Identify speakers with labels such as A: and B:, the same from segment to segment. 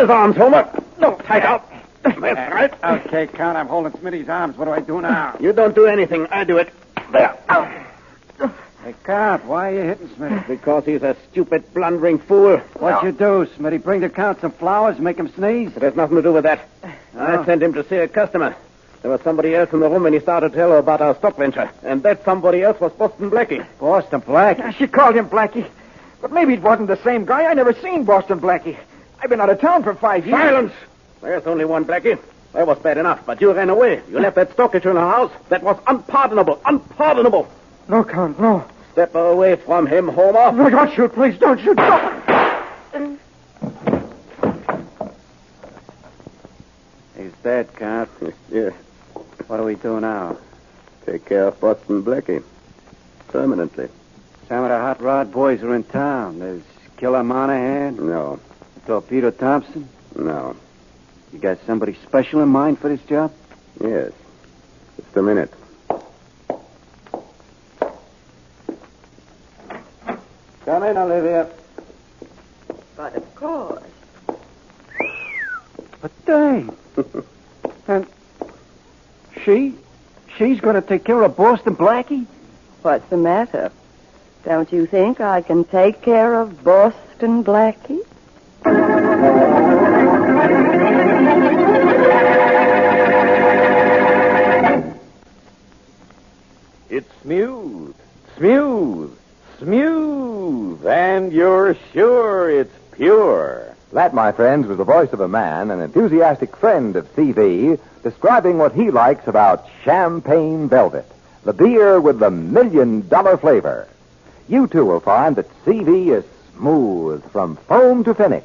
A: his arms, Homer. No, tight out. That's right.
B: Okay, Count, I'm holding Smitty's arms. What do I do now?
A: You don't do anything. I do it. There.
B: Hey, Count, why are you hitting Smitty?
A: Because he's a stupid, blundering fool.
B: What'd you do, Smitty? Bring the Count some flowers, make him sneeze?
A: It has nothing to do with that. I sent him to see a customer. There was somebody else in the room when he started to tell her about our stock venture. And that somebody else was Boston Blackie.
B: Boston Blackie?
C: She called him Blackie. But maybe it wasn't the same guy. I never seen Boston Blackie. I've been out of town for 5 years.
A: Silence! There's only one Blackie. That was bad enough, but you ran away. You left that stock issue in the house. That was unpardonable. Unpardonable.
C: No, Count, no.
A: Step away from him, Homer.
C: No, don't shoot, please. Don't shoot. Don't.
B: He's dead, Count.
A: Yes.
B: What do we do now?
A: Take care of Boston Blackie. Permanently.
B: Some of the hot rod boys are in town. There's Killer Monahan.
A: No.
B: Torpedo Thompson.
A: No.
B: You got somebody special in mind for this job?
A: Yes. Just a minute. Come in, Olivia.
D: But of course.
B: But dang. And she's going to take care of Boston Blackie?
D: What's the matter? Don't you think I can take care of Boston Blackie?
E: It's smooth, and you're sure it's pure.
F: That, my friends, was the voice of a man, an enthusiastic friend of CV, describing what he likes about Champagne Velvet, the beer with the $1 million flavor. You, too, will find that CV is smooth from foam to finish.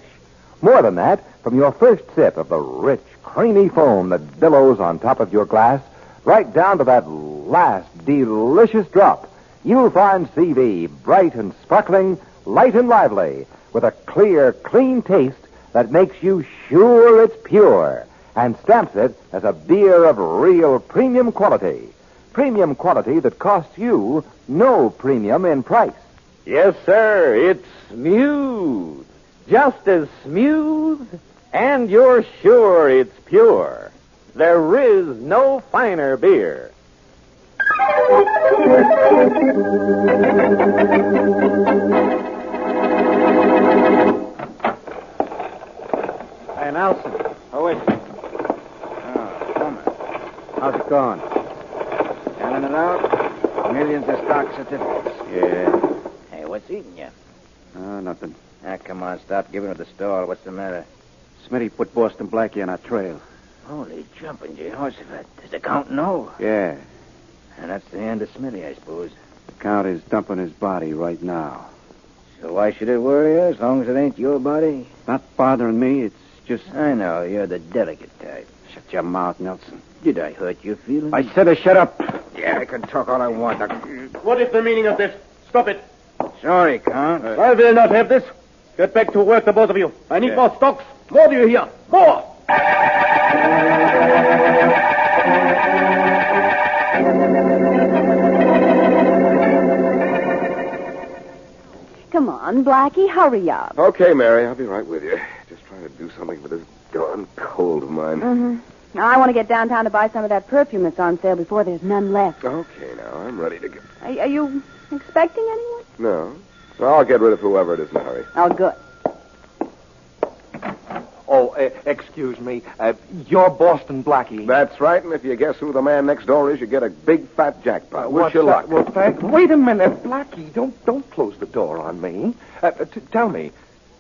F: More than that, from your first sip of the rich, creamy foam that billows on top of your glass, right down to that last delicious drop, you'll find CV bright and sparkling, light and lively, with a clear, clean taste that makes you sure it's pure and stamps it as a beer of real premium quality. Premium quality that costs you no premium in price.
E: Yes, sir, it's smooth. Just as smooth, and you're sure it's pure. There is no finer beer.
B: Hey, Nelson. Who is it? Oh, Homer. How's it going? Selling it out? Millions of stock certificates.
G: Yeah. Hey, what's eating you?
B: Oh, nothing.
G: Ah, come on, stop giving it the stall. What's the matter?
B: Smitty put Boston Blackie on our trail.
G: Holy jumping Jehoshaphat. Does the Count know?
B: Yeah.
G: And that's the end of Smitty, I suppose.
B: The Count is dumping his body right now.
G: So why should it worry you as long as it ain't your body?
B: Not bothering me. It's just...
G: I know. You're the delicate type.
B: Shut your mouth, Nelson.
G: Did I hurt your feelings?
B: I said to shut up.
G: Yeah, I can talk all I want.
A: What is the meaning of this? Stop it.
G: Sorry, Count.
A: I will not have this. Get back to work, the both of you. I need more stocks. More, do you hear? More!
H: Come on, Blackie, hurry up.
I: Okay, Mary, I'll be right with you. Just trying to do something for this darn cold of mine.
H: Mm-hmm. Now, I want to get downtown to buy some of that perfume that's on sale before there's none left.
I: Okay, now, I'm ready to get...
H: Are you expecting anyone?
I: No. I'll get rid of whoever it is in a hurry.
H: Oh, good.
C: Oh, excuse me. You're Boston Blackie.
I: That's right, and if you guess who the man next door is, you get a big fat jackpot. Wish you luck.
C: Well, wait a minute, Blackie. Don't close the door on me. Tell me,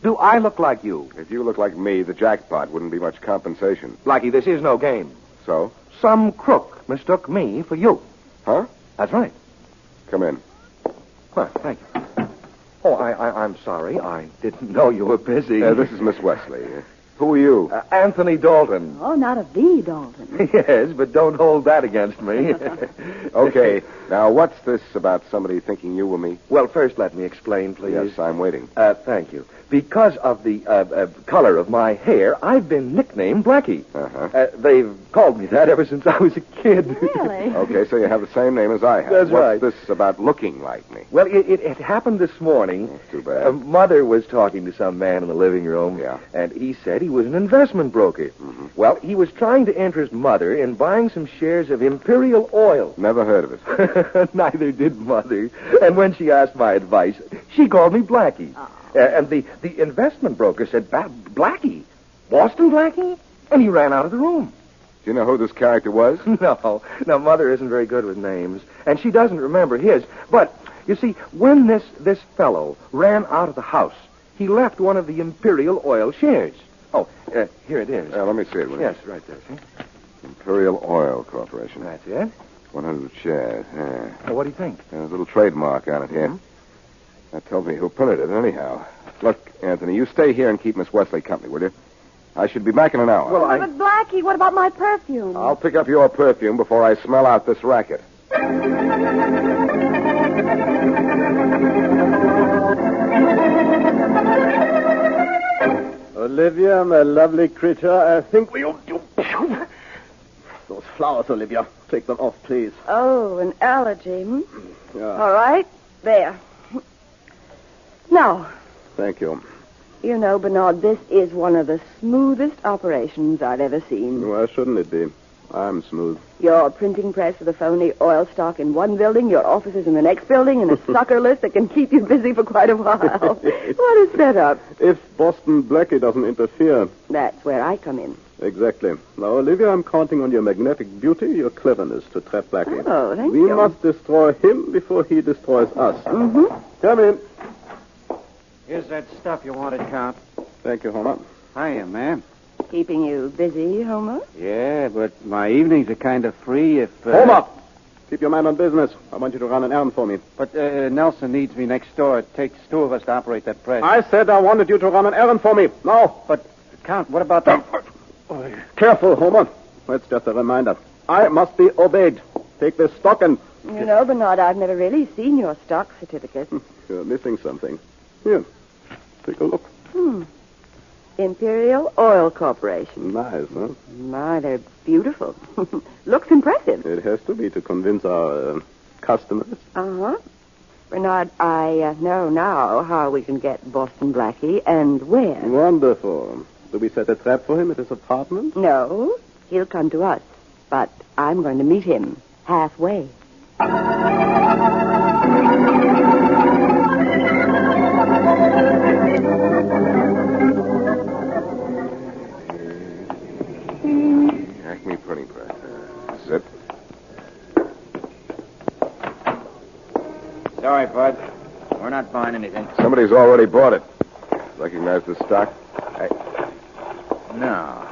C: do I look like you?
I: If you look like me, the jackpot wouldn't be much compensation.
C: Blackie, this is no game.
I: So?
C: Some crook mistook me for you.
I: Huh?
C: That's right.
I: Come in.
C: Well, thank you. Oh, I'm sorry. I didn't know you were busy.
I: This is Miss Wesley. Who are you?
C: Anthony Dalton.
H: Oh, not a the Dalton.
C: Yes, but don't hold that against me.
I: Okay. Now, what's this about somebody thinking you were me?
C: Well, first let me explain, please.
I: Yes, I'm waiting.
C: Thank you. Because of the color of my hair, I've been nicknamed Blackie.
I: Uh-huh.
C: They've called me that ever since I was a kid.
H: Really?
I: Okay, so you have the same name as I have.
C: That's right.
I: What's this about looking like me?
C: Well, it happened this morning.
I: That's too bad.
C: Mother was talking to some man in the living room.
I: Yeah.
C: And he said Blackie was an investment broker.
I: Mm-hmm.
C: Well, he was trying to interest Mother in buying some shares of Imperial Oil.
I: Never heard of it.
C: Neither did Mother. And when she asked my advice, she called me Blackie. And the investment broker said, Blackie? Boston Blackie? And he ran out of the room.
I: Do you know who this character was?
C: No, Mother isn't very good with names, and she doesn't remember his. But, you see, when this fellow ran out of the house, he left one of the Imperial Oil shares. Oh, here it is.
I: Let me see it.
C: Yes, right there, see?
I: Imperial Oil Corporation.
C: That's it.
I: 100 shares. Yeah.
C: Well, what do you think?
I: There's a little trademark on it here. That tells me who printed it, anyhow. Look, Anthony, you stay here and keep Miss Wesley company, will you? I should be back in an hour.
C: Well,
H: But, Blackie, what about my perfume?
I: I'll pick up your perfume before I smell out this racket.
A: Olivia, my lovely creature, I think we ought to... Those flowers, Olivia. Take them off, please.
D: Oh, an allergy, hmm?
A: Yeah.
D: All right, there. Now,
A: Thank you.
D: you know, Bernard, this is one of the smoothest operations I've ever seen.
A: Why shouldn't it be? I'm smooth.
D: Your printing press for the phony oil stock in one building, your offices in the next building, and a sucker list that can keep you busy for quite a while. What a setup.
A: If Boston Blackie doesn't interfere.
D: That's where I come in.
A: Exactly. Now, Olivia, I'm counting on your magnetic beauty, your cleverness to trap Blackie.
D: Oh, thank
A: we
D: you.
A: must destroy him before he destroys us.
D: Mm-hmm.
A: Come in.
B: Here's that stuff you wanted, Count.
A: Thank you, Homer.
B: Hiya, ma'am.
D: Keeping you busy, Homer?
B: Yeah, but my evenings are kind of free if...
A: Homer! Keep your mind on business. I want you to run an errand for me.
B: But Nelson needs me next door. It takes two of us to operate that press.
A: I said I wanted you to run an errand for me. Now.
B: But, Count, what about that...
A: Careful, Homer. That's just a reminder. I must be obeyed. Take this stock and...
D: You know, Bernard, I've never really seen your stock certificate.
A: You're missing something. Here. Take a look.
D: Imperial Oil Corporation.
A: Nice, huh?
D: My, they're beautiful. Looks impressive.
A: It has to be to convince our customers.
D: Uh-huh. Bernard, I know now how we can get Boston Blackie and where.
A: Wonderful. Do we set a trap for him at his apartment?
D: No, he'll come to us. But I'm going to meet him halfway.
I: Acme printing press. Zip.
G: Sorry, Bud. We're not buying anything.
I: Somebody's already bought it. Recognize the stock?
G: No.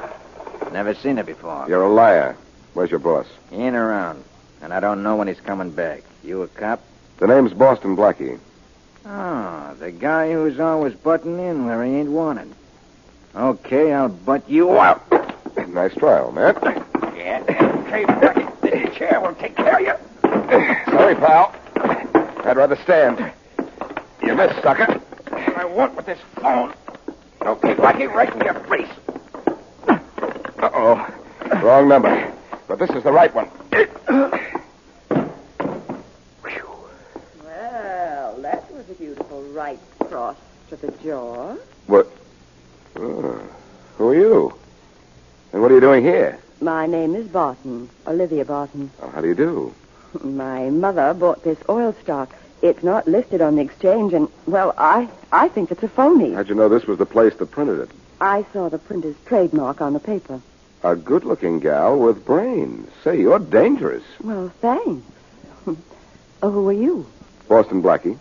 G: Never seen it before.
I: You're a liar. Where's your boss?
G: He ain't around. And I don't know when he's coming back. You a cop?
I: The name's Boston Blackie.
G: Oh, the guy who's always butting in where he ain't wanted. Okay, I'll butt you out.
I: Nice trial, man.
G: Yeah, okay, Blackie. This chair will take care of you.
I: Sorry, pal. I'd rather stand. You missed, sucker.
G: What I want with this phone. Okay, Blackie, right in your face.
I: Uh-oh. Wrong number. But this is the right one.
D: Well, that was a beautiful right cross to the jaw.
I: What? Oh, who are you? And what are you doing here?
D: My name is Barton, Olivia Barton.
I: Oh, how do you do?
D: My mother bought this oil stock. It's not listed on the exchange, and, well, I think it's a phony.
I: How'd you know this was the place that printed it?
D: I saw the printer's trademark on the paper.
I: A good-looking gal with brains. Say, you're dangerous.
D: Well, thanks. Oh, who are you?
I: Boston Blackie.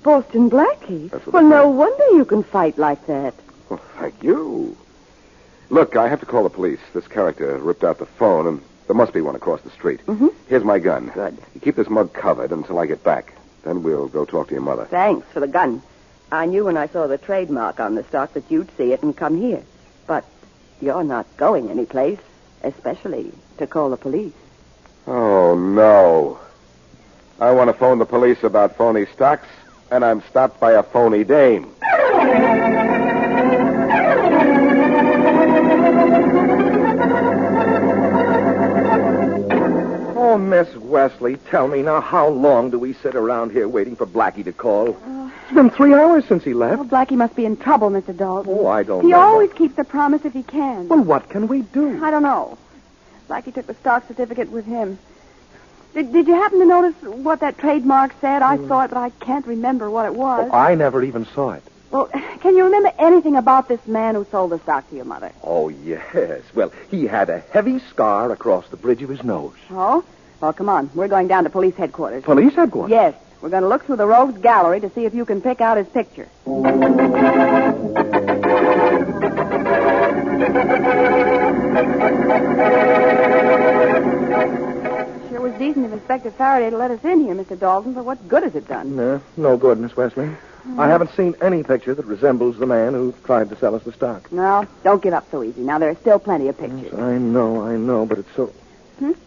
D: Boston Blackie?
I: That's what
D: Well,
I: they
D: no
I: say.
D: wonder you can fight like that.
I: Well, thank you. Look, I have to call the police. This character ripped out the phone, and there must be one across the street.
D: Mm-hmm.
I: Here's my gun.
D: Good.
I: You keep this mug covered until I get back. Then we'll go talk to your mother.
D: Thanks for the gun. I knew when I saw the trademark on the stock that you'd see it and come here. But you're not going anyplace, especially to call the police.
I: Oh, no. I want to phone the police about phony stocks, and I'm stopped by a phony dame.
C: Oh, Miss Wesley, tell me now, how long do we sit around here waiting for Blackie to call? It's been 3 hours since he left.
H: Well, Blackie must be in trouble, Mr. Dalton.
C: Oh, I don't
H: He
C: know.
H: always keeps a promise if he can.
C: Well, what can we do?
H: I don't know. Blackie took the stock certificate with him. Did you happen to notice what that trademark said? I saw it, but I can't remember what it was.
C: Oh, I never even saw it.
H: Well, can you remember anything about this man who sold the stock to your mother?
C: Oh, yes. Well, he had a heavy scar across the bridge of his nose.
H: Oh? Well, come on. We're going down to police headquarters.
C: Police headquarters?
H: Yes. We're going to look through the rogues gallery to see if you can pick out his picture. Sure was decent of Inspector Faraday to let us in here, Mr. Dalton, but what good has it done?
C: No good, Miss Wesley. I haven't seen any picture that resembles the man who tried to sell us the stock.
H: No, don't give up so easy. Now, there are still plenty of pictures.
C: Yes, I know, but it's so...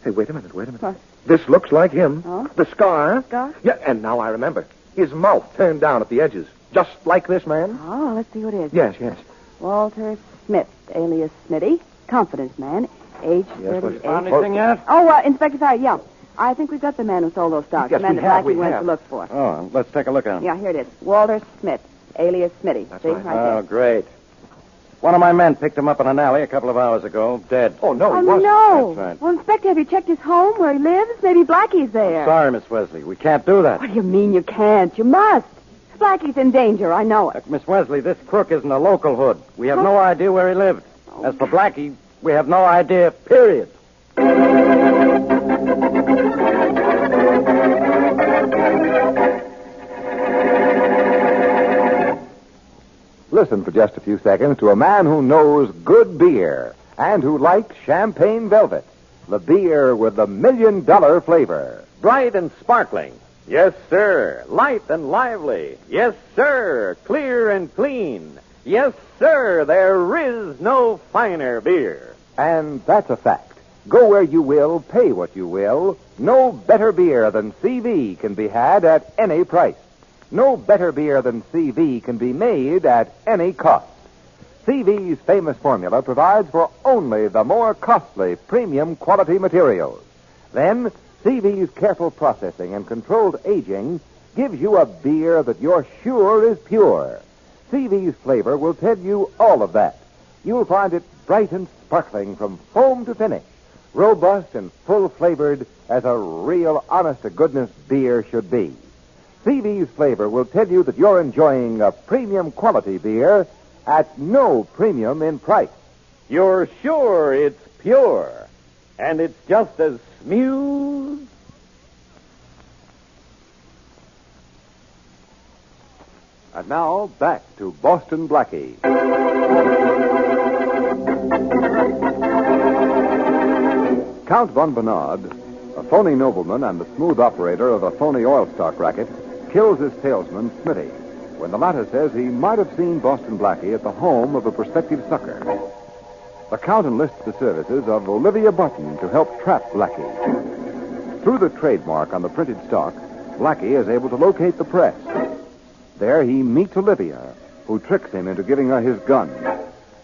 C: Hey, wait a minute.
H: What?
C: This looks like him.
H: Oh?
C: The scar.
H: Scar?
C: Yeah, and now I remember. His mouth turned down at the edges, just like this man.
H: Oh, let's see who it is.
C: Yes.
H: Walter Smith, alias Smitty, confidence man, age
C: Yes,
H: 38.
G: Found anything yet?
H: Oh, Inspector Faraday, yeah. I think we've got the man who sold those stocks.
C: Yes,
H: the man
C: we
H: that
C: have,
H: Blackie
C: we
H: went
C: have.
H: to look for.
G: Oh, let's take a look at him.
H: Yeah, here it is. Walter Smith, alias Smitty.
C: That's
H: See,
C: right.
H: there.
G: Oh, great. One of my men picked him up in an alley a couple of hours ago, dead.
C: Oh, no,
H: Oh,
C: he wasn't.
H: no.
G: That's right.
H: Well, Inspector, have you checked his home, where he lives? Maybe Blackie's there.
G: Sorry, Miss Wesley. We can't do that.
H: What do you mean you can't? You must. Blackie's in danger, I know it.
G: Look, Miss Wesley, this crook isn't a local hood. We have no idea where he lived. As for Blackie, we have no idea, period.
F: Listen for just a few seconds to a man who knows good beer and who likes champagne velvet, the beer with the $1 million flavor.
E: Bright and sparkling. Yes, sir. Light and lively. Yes, sir. Clear and clean. Yes, sir. There is no finer beer.
F: And that's a fact. Go where you will, pay what you will. No better beer than CV can be had at any price. No better beer than CV can be made at any cost. CV's famous formula provides for only the more costly premium quality materials. Then, CV's careful processing and controlled aging gives you a beer that you're sure is pure. CV's flavor will tell you all of that. You'll find it bright and sparkling from foam to finish, robust and full-flavored as a real honest-to-goodness beer should be. CV's flavor will tell you that you're enjoying a premium quality beer at no premium in price.
E: You're sure it's pure. And it's just as smooth.
F: And now, back to Boston Blackie. Count von Bernard, a phony nobleman and the smooth operator of a phony oil stock racket, kills his salesman, Smitty, when the latter says he might have seen Boston Blackie at the home of a prospective sucker. The Count enlists the services of Olivia Button to help trap Blackie. Through the trademark on the printed stock, Blackie is able to locate the press. There he meets Olivia, who tricks him into giving her his gun.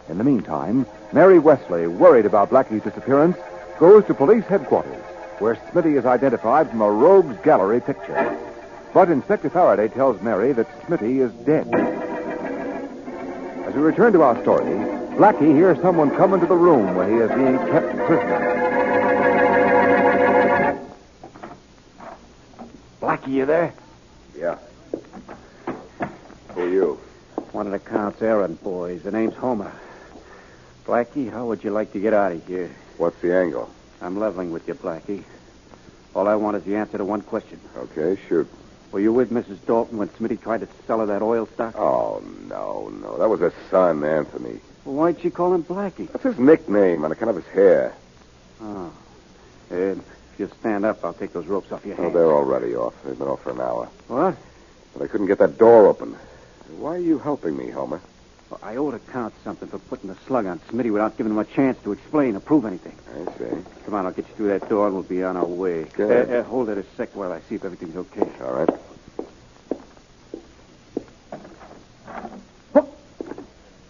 F: In the meantime, Mary Wesley, worried about Blackie's disappearance, goes to police headquarters, where Smitty is identified from a rogues gallery picture. But Inspector Faraday tells Mary that Smitty is dead. As we return to our story, Blackie hears someone come into the room where he is being kept prisoner.
G: Blackie, you there?
I: Yeah. Who are you?
G: One of the Count's errand boys. The name's Homer. Blackie, how would you like to get out of here?
I: What's the angle?
G: I'm leveling with you, Blackie. All I want is the answer to one question.
I: Okay, shoot.
G: Were you with Mrs. Dalton when Smitty tried to sell her that oil stock?
I: Oh, no. That was his son, Anthony.
G: Well, why'd she call him Blackie?
I: That's his nickname on account of his hair.
G: Oh. If you stand up, I'll take those ropes off your
I: Oh,
G: hands.
I: they're already off. They've been off for an hour.
G: What?
I: But I couldn't get that door open. Why are you helping me, Homer?
G: Well, I owe the Count something for putting the slug on Smitty without giving him a chance to explain or prove anything.
I: I see.
G: Come on, I'll get you through that door and we'll be on our way.
I: Good.
G: Hold it a sec while I see if everything's okay.
I: All right.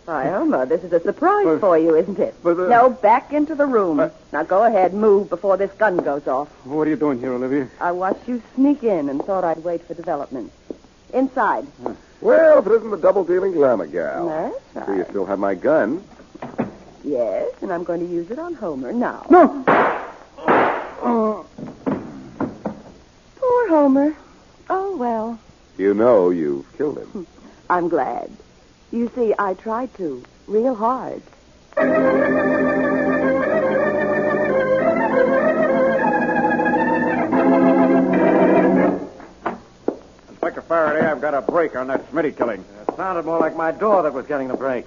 D: Why, oh, Homer, this is a surprise for you, isn't it? No, back into the room. Now go ahead, move before this gun goes off.
I: What are you doing here, Olivia?
D: I watched you sneak in and thought I'd wait for development. Inside.
I: Well, if it isn't the double-dealing glamour gal.
D: That's right.
I: So you still have my gun?
D: Yes, and I'm going to use it on Homer now.
I: No!
D: Poor Homer. Oh, well.
I: You know you've killed him.
D: I'm glad. You see, I tried to. Real hard.
B: Inspector Faraday, I've got a break on that Smitty killing.
G: It sounded more like my door that was getting the break.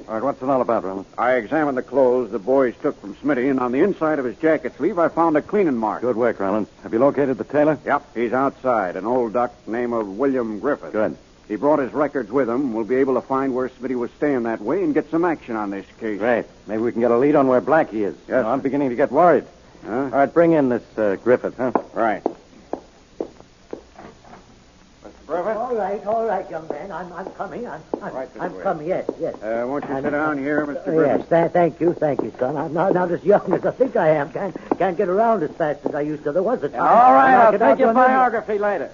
G: All right, what's it all about, Roland?
B: I examined the clothes the boys took from Smitty, and on the inside of his jacket sleeve, I found a cleaning mark.
G: Good work, Roland. Have you located the tailor?
B: Yep, he's outside, an old duck name of William Griffith.
G: Good.
B: He brought his records with him. We'll be able to find where Smitty was staying that way and get some action on this case.
G: Great. Maybe we can get a lead on where Blackie is.
B: Yes,
G: I'm beginning to get worried.
B: Huh?
G: All right, bring in this Griffith, huh?
B: Right. Griffith?
J: All right, young man. I'm coming. I'm coming. Yes.
B: Won't you sit down here, Mr. Griffith?
J: Yes, thank you, son. I'm not as young as I think I am. Can't get around as fast as I used to. There was a time.
G: All right,
J: when I
G: I'll
J: could
G: take your
J: outrun
G: biography later.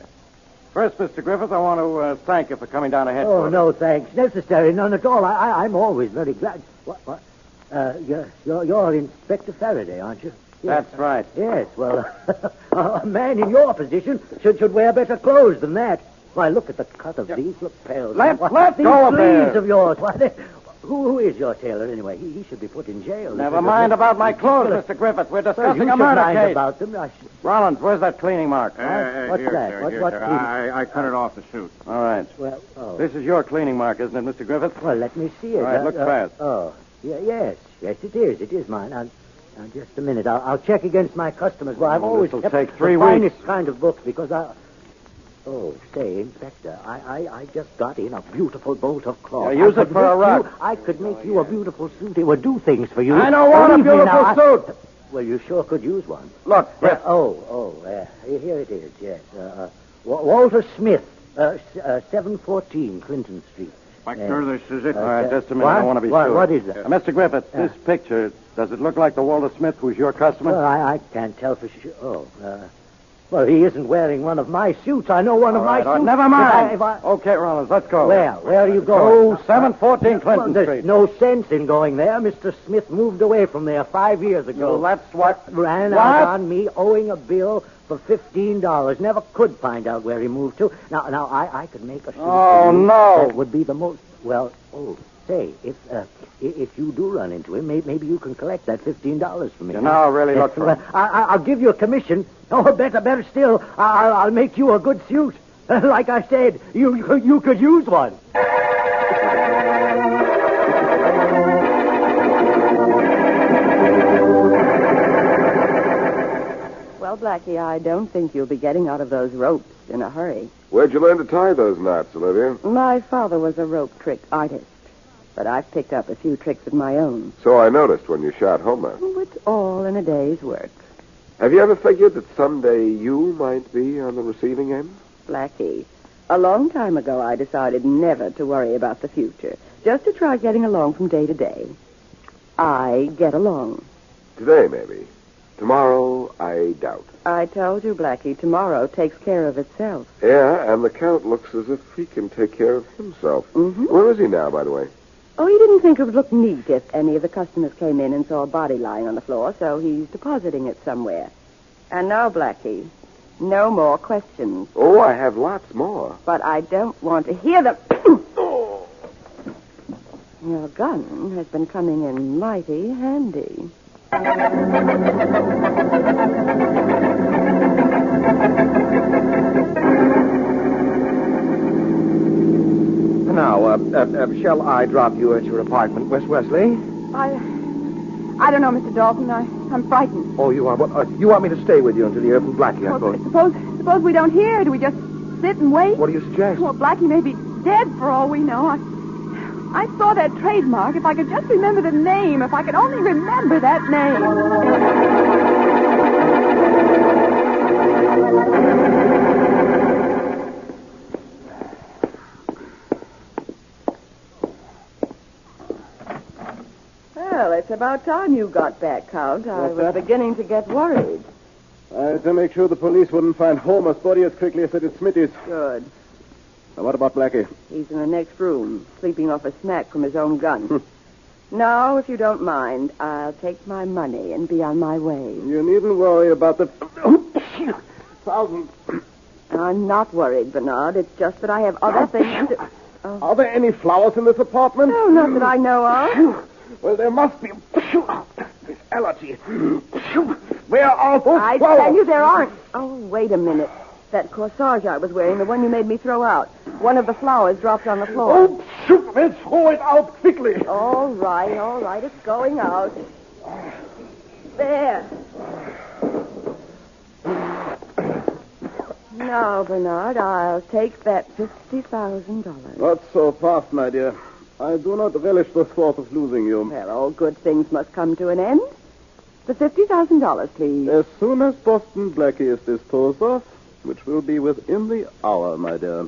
G: First, Mr. Griffith, I want to thank you for coming down ahead.
J: Oh, no, thanks. Necessary. None at all. I'm always very glad. What? You're Inspector Faraday, aren't you? Yes.
G: That's right.
J: Yes, well, a man in your position should wear better clothes than that. Why, look at the cut of these lapels.
G: Let
J: these
G: go of
J: sleeves
G: it.
J: of yours. Why, who is your tailor, anyway? He should be put in jail.
G: Never mind about my clothes, Mr. Griffith. We're discussing a murder case.
J: About them.
G: Rollins, where's that cleaning mark?
J: What's
B: here,
J: that?
B: Sir,
J: What
B: sir.
J: cleaning?
B: I cut it off the suit.
G: All right.
J: Well,
G: This is your cleaning mark, isn't it, Mr. Griffith?
J: Well, let me see it.
G: All right, look fast.
J: Yes, it is. It is mine. Now, just a minute. I'll check against my customers. Well, I've always
G: this'll
J: kept
G: take
J: the
G: 3 weeks.
J: finest kind of books because Oh, say, Inspector, I just got in a beautiful bolt of cloth.
G: Yeah, use it for a rug.
J: I could make you a beautiful suit. It would do things for you.
G: I don't want a
J: Believe me
G: beautiful
J: now,
G: suit.
J: Well, you sure could use one.
G: Look, Griff.
J: Here it is, yes. Walter Smith, 714 Clinton Street.
B: Inspector, this is it.
G: All right, just a minute. I want to be
J: What?
G: sure.
J: What is that?
G: Mr. Griffith, this picture, does it look like the Walter Smith who's your customer?
J: Well, I can't tell for sure. Well, he isn't wearing one of my suits. I know one of my suits.
G: Never mind.
J: If I...
G: Okay, Rollins, let's go.
J: Where are you going?
G: 714 Clinton
J: There's
G: Street.
J: no sense in going there. Mr. Smith moved away from there 5 years ago.
G: Well, that's what...
J: Ran out on me owing a bill for $15. Never could find out where he moved to. Now I could make a suit.
G: Oh,
J: for you.
G: no.
J: That would be the most... Well, say, if you do run into him, maybe you can collect that $15 for me.
G: You now really look for
J: Well, I'll give you a commission. Oh, better still, I'll make you a good suit. Like I said, you could use one.
D: Well, Blackie, I don't think you'll be getting out of those ropes in a hurry.
I: Where'd you learn to tie those knots, Olivia?
D: My father was a rope trick artist, but I've picked up a few tricks of my own.
I: So I noticed when you shot Homer.
D: Oh, it's all in a day's work.
I: Have you ever figured that someday you might be on the receiving end?
D: Blackie, a long time ago I decided never to worry about the future, just to try getting along from day to day. I get along.
I: Today, maybe. Tomorrow, I doubt.
D: I told you, Blackie, tomorrow takes care of itself.
I: Yeah, and the Count looks as if he can take care of himself.
D: Mm-hmm.
I: Where is he now, by the way?
D: Oh, he didn't think it would look neat if any of the customers came in and saw a body lying on the floor, so he's depositing it somewhere. And now, Blackie, no more questions.
I: Oh, I have lots more.
D: But I don't want to hear them. Your gun has been coming in mighty handy.
C: Now, shall I drop you at your apartment, Miss Wesley?
H: I don't know, Mr. Dalton. I'm frightened.
C: Oh, you are. You want me to stay with you until you hear from Blackie, I suppose.
H: Suppose we don't hear. Do we just sit and wait?
C: What do you suggest?
H: Well, Blackie may be dead for all we know. I saw that trademark. If I could just remember the name, if I could only remember that name.
D: it's about time you got back, Count. I was beginning to get worried.
A: I had to make sure the police wouldn't find Homer's body as quickly as they did Smitty's.
D: Good.
A: Now, what about Blackie?
D: He's in the next room, sleeping off a snack from his own gun. Now, if you don't mind, I'll take my money and be on my way.
A: You needn't worry about the 1,000.
D: I'm not worried, Bernard. It's just that I have other things to... Oh.
A: Are there any flowers in this apartment?
D: No, not that I know of.
A: Well, there must be. This allergy. Where are those
D: I
A: flowers?
D: tell you there aren't. Oh, wait a minute. That corsage I was wearing, the one you made me throw out. One of the flowers dropped on the floor.
A: Oh, shoot! Then throw it out quickly.
D: All right. It's going out. There. Now, Bernard, I'll take that $50,000.
A: Not so fast, my dear. I do not relish the thought of losing you.
D: Well, all good things must come to an end. The $50,000, please.
A: As soon as Boston Blackie is disposed of, which will be within the hour, my dear.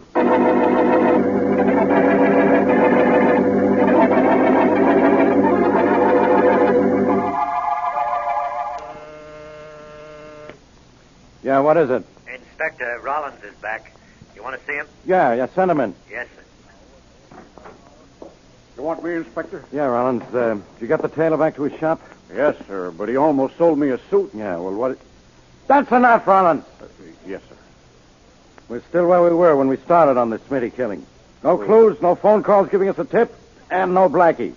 B: Yeah, what is it?
K: Inspector Rollins is back. You want to see him?
B: Yeah, send him in.
K: Yes, sir.
L: You want me, Inspector?
B: Yeah, Rollins, did you get the tailor back to his shop?
L: Yes, sir, but he almost sold me a suit.
B: Yeah, well, what... That's enough, Rollins.
L: Yes, sir.
B: We're still where we were when we started on this Smitty killing. No clues, no phone calls giving us a tip, and no Blackie.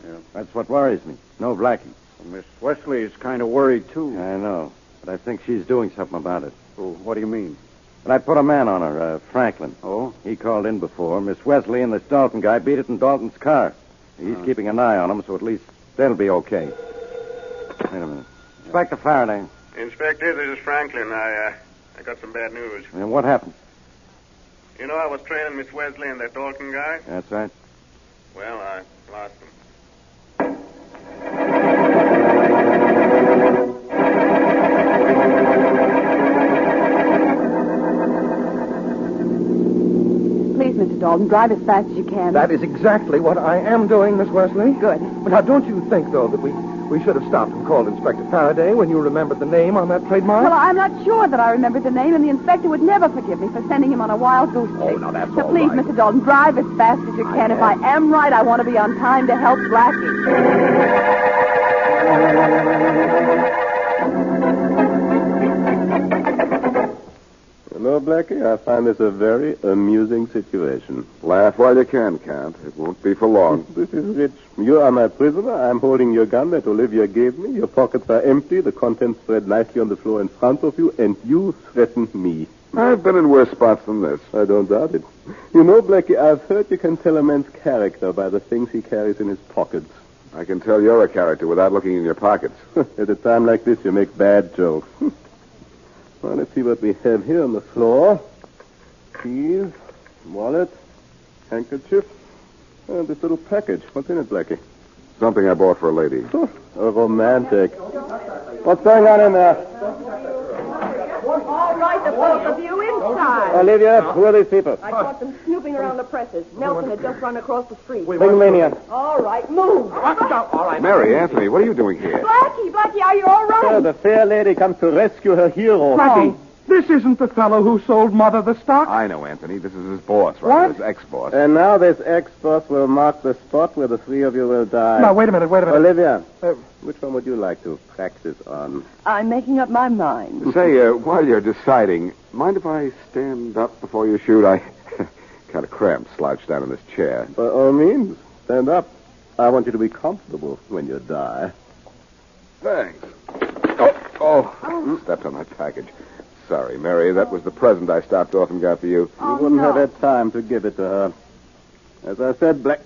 L: Yeah.
B: That's what worries me. No Blackie.
L: Well, Miss Wesley is kind of worried, too.
B: I know, but I think she's doing something about it.
L: Oh, what do you mean?
B: But I put a man on her, Franklin.
L: Oh?
B: He called in before. Miss Wesley and this Dalton guy beat it in Dalton's car. He's keeping an eye on him, so at least they'll be okay. Wait a minute. Inspector Faraday.
M: Inspector, this is Franklin. I got some bad news.
B: And what happened?
M: You know I was trailing Miss Wesley and that Dalton guy?
B: That's right.
M: Well, I lost him.
H: Please, Mr. Dalton, drive as fast as you can.
C: That is exactly what I am doing, Miss Wesley.
H: Good.
C: But now, don't you think, though, that we should have stopped and called Inspector Faraday when you remembered the name on that trademark?
H: Well, I'm not sure that I remembered the name, and the inspector would never forgive me for sending him on a wild goose chase.
C: Oh, now that's
H: so
C: all
H: please,
C: right.
H: Mr. Dalton, drive as fast as you can. If I am right, I want to be on time to help Blackie.
A: No, Blackie, I find this a very amusing situation.
I: Laugh while you can, Count. It won't be for long.
A: This is rich. You are my prisoner. I'm holding your gun that Olivia gave me. Your pockets are empty. The contents spread nicely on the floor in front of you, and you threaten me.
I: I've been in worse spots than this.
A: I don't doubt it. You know, Blackie, I've heard you can tell a man's character by the things he carries in his pockets.
I: I can tell you're a character without looking in your pockets.
A: At a time like this, you make bad jokes. Well, let's see what we have here on the floor. Keys, wallet, handkerchief, and this little package. What's in it, Blackie?
I: Something I bought for a lady.
A: A romantic. What's going on in there?
D: All right, the both of you inside.
A: Olivia, who are these people?
D: I caught them snooping around the presses. Nelson had just run across the street.
A: Bring them in here.
D: All right, move.
C: All right.
I: Mary, Anthony, what are you doing here?
H: Blackie, are you all right?
A: The fair lady comes to rescue her hero.
C: Blackie, this isn't the fellow who sold Mother the stock.
I: I know, Anthony. This is his boss, right?
C: What?
I: His ex-boss.
A: And now this ex-boss will mark the spot where the three of you will die.
C: Now, wait a minute.
A: Olivia, which one would you like to practice on?
D: I'm making up my mind.
I: Say, while you're deciding, mind if I stand up before you shoot? I kind of cramped slouched down in this chair.
A: By all means, stand up. I want you to be comfortable when you die.
I: Thanks. Oh, stepped on my package. Sorry, Mary. That was the present I stopped off and got for you.
A: You wouldn't have had time to give it to her. As I said, Black...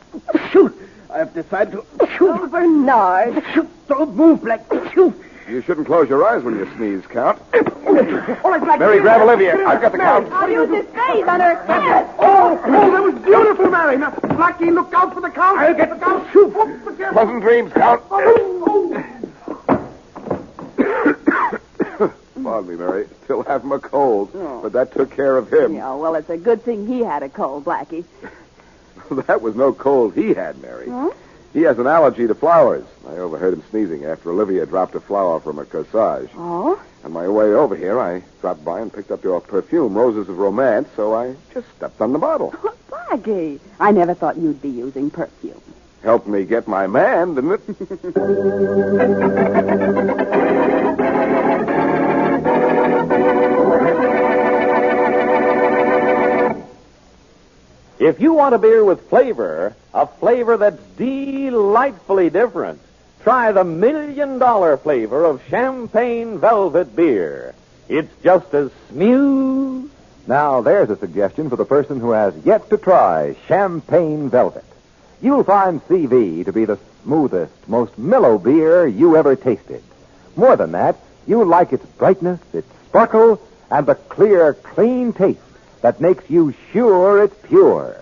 A: Shoot! I've decided to... Shoot!
D: Oh, Bernard.
A: Shoot! Don't move, Black... Shoot!
I: You shouldn't close your eyes when you sneeze, Count.
C: All right, Blackie.
I: Mary, grab Olivia. I've got the Count.
H: I'll use his face on her head.
C: Oh, that was beautiful, Mary. Now, Blackie, look out for the count. I'll get the count. Shoot.
I: Pleasant dreams, Count. Pardon me, Mary. Still have him a cold. But that took care of him.
D: Yeah, well, it's a good thing he had a cold, Blackie.
I: That was no cold he had, Mary.
D: Huh?
I: He has an allergy to flowers. I overheard him sneezing after Olivia dropped a flower from her corsage.
H: Oh?
I: On my way over here, I dropped by and picked up your perfume, Roses of Romance, so I just stepped on the bottle.
H: Blackie, I never thought you'd be using perfume.
I: Helped me get my man, didn't it?
E: If you want a beer with flavor, a flavor that's delightfully different, try the $1 million flavor of Champagne Velvet beer. It's just as smooth.
F: Now, there's a suggestion for the person who has yet to try Champagne Velvet. You'll find CV to be the smoothest, most mellow beer you ever tasted. More than that, you'll like its brightness, its sparkle, and the clear, clean taste that makes you sure it's pure.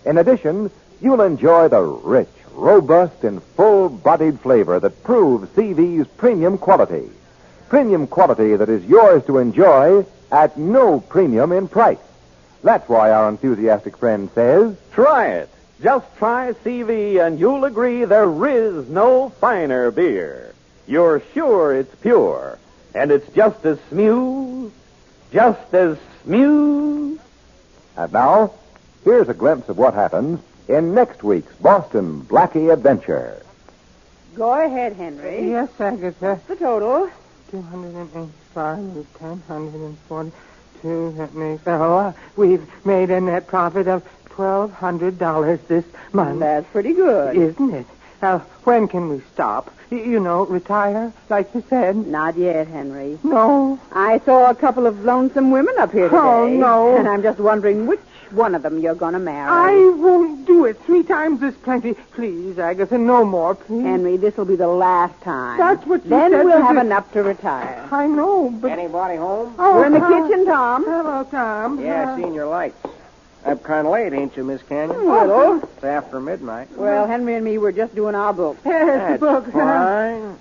F: In addition, you'll enjoy the rich, robust, and full-bodied flavor that proves CV's premium quality. Premium quality that is yours to enjoy at no premium in price. That's why our enthusiastic friend says,
E: try it. Just try CV and you'll agree there is no finer beer. You're sure it's pure. And it's just as smooth. Just as smooth.
F: And now, here's a glimpse of what happens in next week's Boston Blackie Adventure.
D: Go ahead, Henry.
N: Yes, Agatha.
D: What's the total?
N: 285 with 1042. That makes... Oh, we've made a net profit of $1,200 this month.
D: That's pretty good.
N: Isn't it? Now, when can we stop? You know, retire, like you said?
D: Not yet, Henry.
N: No.
D: I saw a couple of lonesome women up here today.
N: Oh, no.
D: And I'm just wondering which one of them you're going to marry.
N: I won't do it. 3 times is plenty. Please, Agatha, no more, please.
D: Henry, this will be the last time.
N: That's what you
D: then
N: said.
D: Then we'll have enough to retire.
N: I know, but...
G: Anybody home?
N: Oh,
D: we're in the kitchen, Tom.
N: Hello, Tom.
G: Yeah, I seen your lights. Up kind of late, ain't you, Miss Canyon?
D: A little.
G: It's after midnight.
D: Well, Henry and me were just doing our book.
N: Yes, the book.
G: Fine.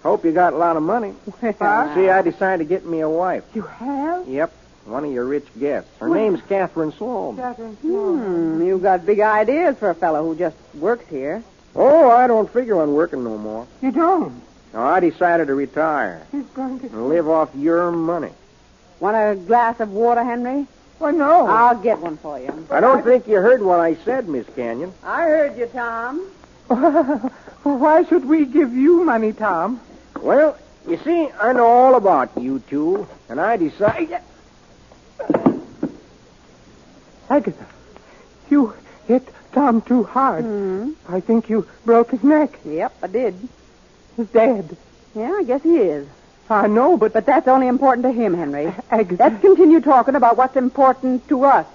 G: Hope you got a lot of money. See, I decided to get me a wife.
N: You have?
G: Yep. One of your rich guests. Her name's Catherine Sloan.
N: Catherine Sloan.
D: You've got big ideas for a fellow who just works here.
G: Oh, I don't figure on working no more.
N: You don't?
G: No, I decided to retire.
N: He's going to...
G: And live off your money.
D: Want a glass of water, Henry?
N: Oh, no.
D: I'll get one for you.
G: I don't think you heard what I said, Miss Canyon.
D: I heard you, Tom.
N: Why should we give you money, Tom?
G: Well, you see, I know all about you two, and I decided...
N: Agatha, you hit Tom too hard. I think you broke his neck.
D: Yep, I did.
N: He's dead.
D: Yeah, I guess he is.
N: I know, but...
D: But that's only important to him, Henry.
N: Agatha...
D: Let's continue talking about what's important to us.